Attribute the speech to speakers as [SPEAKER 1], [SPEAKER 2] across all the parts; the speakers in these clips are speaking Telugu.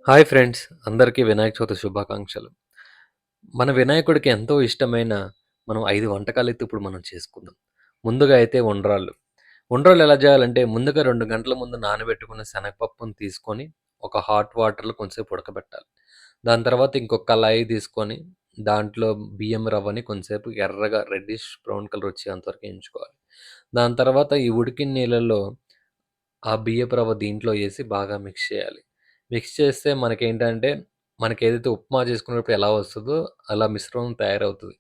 [SPEAKER 1] హాయ్ ఫ్రెండ్స్, అందరికీ వినాయక చవితి శుభాకాంక్షలు. మన వినాయకుడికి ఎంతో ఇష్టమైన మనం 5 వంటకాలైతే ఇప్పుడు మనం చేసుకుందాం. ముందుగా అయితే ఉండ్రాళ్ళు. ఉండ్రాళ్ళు ఎలా చేయాలంటే ముందుగా 2 గంటల ముందు నానబెట్టుకున్న శనగపప్పుని తీసుకొని ఒక హాట్ వాటర్‌లో కొంచెంసేపు ఉడకబెట్టాలి. దాని తర్వాత ఇంకొక కళాయి తీసుకొని దాంట్లో బియ్యం రవ్వని కొంచెంసేపు ఎర్రగా రెడ్డిష్ బ్రౌన్ కలర్ వచ్చేంత వరకు వేయించుకోవాలి. దాని తర్వాత ఈ ఉడికిన నీళ్ళల్లో ఆ బియ్యపు రవ్వ దీంట్లో ఏసి బాగా మిక్స్ చేయాలి. మిక్స్ చేస్తే మనకేంటంటే, మనకేదైతే ఉప్మా చేసుకునేటప్పుడు ఎలా వస్తదో, అలా మిశ్రమం తయారవుతది.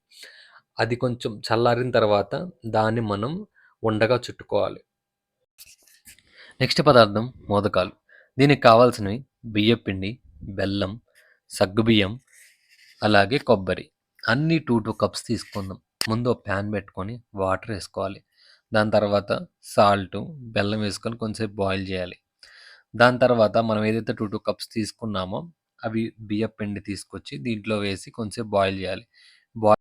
[SPEAKER 1] అది కొంచెం చల్లారిన తర్వాత, దాన్ని మనం ఉండగా చుట్టుకోవాలి. నెక్స్ట్ పదార్థం మోదకాలు. దీనికి కావాల్సినవి బియ్యపిండి, బెల్లం, సగ్గుబియ్యం, అలాగే కొబ్బరి. అన్నీ 2 కప్స్ తీసుకుందాం. ముందు ఒక ప్యాన్ పెట్టుకొని వాటరేసుకోవాలి. దాని తర్వాత సాల్టు, బెల్లం వేసుకొని కొంచెంసేపు బాయిల్ చేయాలి. దాని తర్వాత మనం ఏదైతే 2 కప్స్ తీసుకున్నామో, అవి బియ్యపు పిండి తీసుకొచ్చి దీంట్లో వేసి కొంచెంసేపు బాయిల్ చేయాలి. బాయ్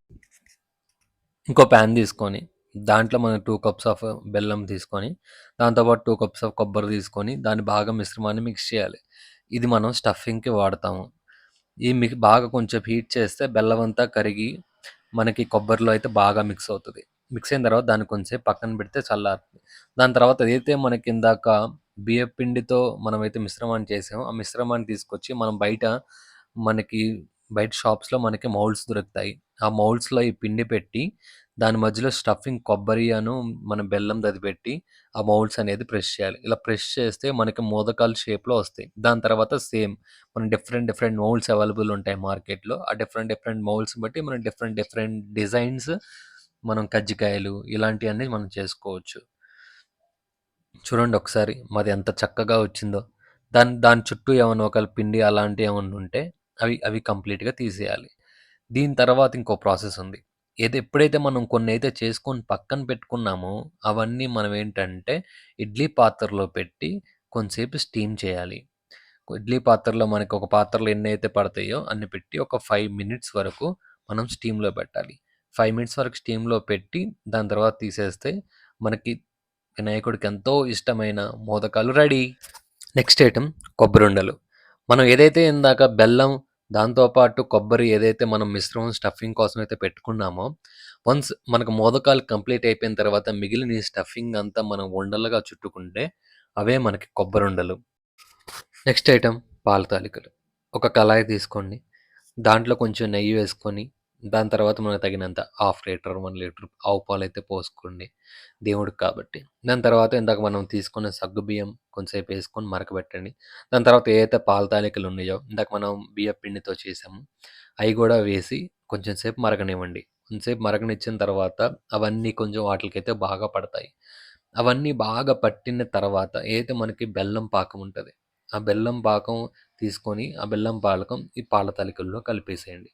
[SPEAKER 1] ఇంకో ప్యాన్ తీసుకొని, దాంట్లో మనం 2 కప్స్ ఆఫ్ బెల్లం తీసుకొని, దాంతో పాటు 2 కప్స్ ఆఫ్ కొబ్బరి తీసుకొని, దాన్ని బాగా మిశ్రమాన్ని మిక్స్ చేయాలి. ఇది మనం స్టఫింగ్‌కి వాడతాము. ఈ బాగా కొంచెం హీట్ చేస్తే బెల్లం అంతా కరిగి, మనకి కొబ్బరిలో అయితే బాగా మిక్స్ అవుతది. మిక్స్ అయిన తర్వాత దాన్ని కొంచెంసేపు పక్కన పెడితే చల్లారుతుంది. దాని తర్వాత ఏదైతే మనకి ఇందాక బియ్యపు పిండితో మనమైతే మిశ్రమాన్ని చేసామో, ఆ మిశ్రమాన్ని తీసుకొచ్చి మనం మనకి బయట షాప్స్‌లో మనకి మౌల్డ్స్ దొరుకుతాయి. ఆ మౌల్డ్స్‌లో ఈ పిండి పెట్టి, దాని మధ్యలో స్టఫింగ్ కొబ్బరి మన బెల్లందది పెట్టి, ఆ మౌల్డ్స్ అనేది ప్రెస్ చేయాలి. ఇలా ప్రెస్ చేస్తే మనకి మోదకాలు షేప్‌లో వస్తాయి. దాని తర్వాత సేమ్ మనం డిఫరెంట్ డిఫరెంట్ మౌల్డ్స్ అవైలబుల్ ఉంటాయి మార్కెట్‌లో. ఆ డిఫరెంట్ డిఫరెంట్ మౌల్డ్స్‌ని బట్టి మనం డిఫరెంట్ డిఫరెంట్ డిజైన్స్ మనం కజ్జికాయలు ఇలాంటియన్నీ మనం చేసుకోవచ్చు. చూడండి ఒకసారి మాది ఎంత చక్కగా వచ్చిందో. దాని దాని చుట్టూ ఏమన్నా ఒకవేళ పిండి అలాంటివి ఏమన్నా ఉంటే అవి అవి కంప్లీట్‌గా తీసేయాలి. దీని తర్వాత ఇంకో ప్రాసెస్ ఉంది. ఎప్పుడైతే మనం కొన్నైతే చేసుకొని పక్కన పెట్టుకున్నామో అవన్నీ మనం ఏంటంటే ఇడ్లీ పాత్రలో పెట్టి కొంసేపు స్టీమ్ చేయాలి. ఇడ్లీ పాత్రలో మనకి ఒక పాత్రలో ఎన్నైతే పడతాయో అన్ని పెట్టి ఒక 5 మినిట్స్ వరకు మనం స్టీమ్‌లో పెట్టాలి. 5 మినిట్స్ వరకు స్టీమ్‌లో పెట్టి దాని తర్వాత తీసేస్తే మనకి వినాయకుడికి ఎంతో ఇష్టమైన మోదకాలు రెడీ. నెక్స్ట్ ఐటెమ్ కొబ్బరుండలు. మనం ఏదైతే ఇందాక బెల్లం, దాంతో పాటు కొబ్బరి ఏదైతే మనం మిశ్రమం స్టఫింగ్ కోసం అయితే పెట్టుకున్నామో, వన్స్ మనకు మోదకాలు కంప్లీట్ అయిపోయిన తర్వాత మిగిలిన ఈ స్టఫింగ్ అంతా మనం ఉండలుగా చుట్టుకుంటే అవే మనకి కొబ్బరుండలు. నెక్స్ట్ ఐటెమ్ పాల తాలికలు. ఒక కళాయి తీసుకోండి. దాంట్లో కొంచెం నెయ్యి వేసుకొని, దాని తర్వాత మనకు తగినంత హాఫ్ లీటర్, 1 లీటర్ ఆవు పాలైతే పోసుకోండి. దేవుడికి కాబట్టి. దాని తర్వాత ఇందాక మనం తీసుకున్న సగ్గుబియ్యం కొంచెంసేపు వేసుకొని మరకబెట్టండి. దాని తర్వాత ఏదైతే పాల తాలికలు ఉన్నాయో, ఇందాక మనం బియ్యపు పిండితో చేసామో, అయి కూడా వేసి కొంచెం సేపు మరగనివ్వండి. కొంచెంసేపు మరగనిచ్చిన తర్వాత అవన్నీ కొంచెం వాటిలకైతే బాగా పడతాయి. అవన్నీ బాగా పట్టిన తర్వాత ఏదైతే మనకి బెల్లం పాకం ఉంటది. ఆ బెల్లం పాకం తీసుకొని, ఆ బెల్లం పాలకం ఈ పాల తాలికల్లో కలిపేసేయండి.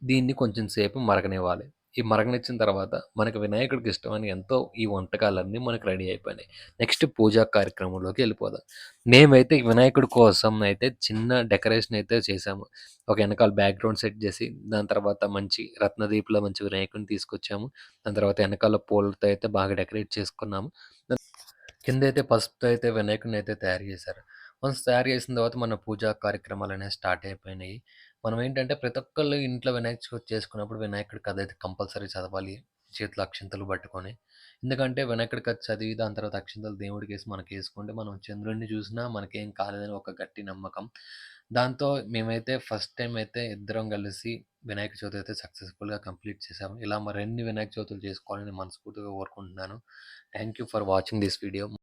[SPEAKER 1] దీన్ని కొంచెం సేపు మరగనివ్వాలి. ఈ మరగనిచ్చిన తర్వాత మనకి వినాయకుడికి ఇష్టమైన ఎంతో ఈ వంటకాలన్నీ మనకు రెడీ అయిపోయినాయి. నెక్స్ట్ పూజా కార్యక్రమంలోకి వెళ్ళిపోదాం. మేమైతే ఈ వినాయకుడి కోసం అయితే చిన్న డెకరేషన్ అయితే చేశాము. ఒక ఎనకాల బ్యాక్‌గ్రౌండ్ సెట్ చేసి, దాని తర్వాత మంచి రత్నదీపంలో మంచి వినాయకుడిని తీసుకొచ్చాము. దాని తర్వాత ఎనకాల పూలతో అయితే బాగా డెకరేట్ చేసుకున్నాము. కిందైతే పసుపుతో అయితే వినాయకుడినైతే తయారు చేశారు. వన్స్ తయారు చేసిన తర్వాత మన పూజా కార్యక్రమాలనేవి స్టార్ట్ అయిపోయినాయి. మనం ఏంటంటే ప్రతి ఒక్కళ్ళు ఇంట్లో వినాయక చవితి చేసుకున్నప్పుడు వినాయకుడి కథ అయితే కంపల్సరీ చదవాలి. చేతిలో అక్షింతలు పట్టుకొని. ఎందుకంటే వినాయకుడి కథ చదివి దాని తర్వాత అక్షింతలు దేవుడికేసి మనకేసుకుంటే మనం చంద్రుడిని చూసినా మనకేం కాలేదని ఒక గట్టి నమ్మకం. దాంతో మేమైతే ఫస్ట్ టైమ్ అయితే ఇద్దరం కలిసి వినాయక చవితి అయితే సక్సెస్‌ఫుల్‌గా కంప్లీట్ చేశాము. ఇలా మరిన్ని వినాయక చవితులు చేసుకోవాలని మనస్ఫూర్తిగా కోరుకుంటున్నాను. Thank you for watching this video.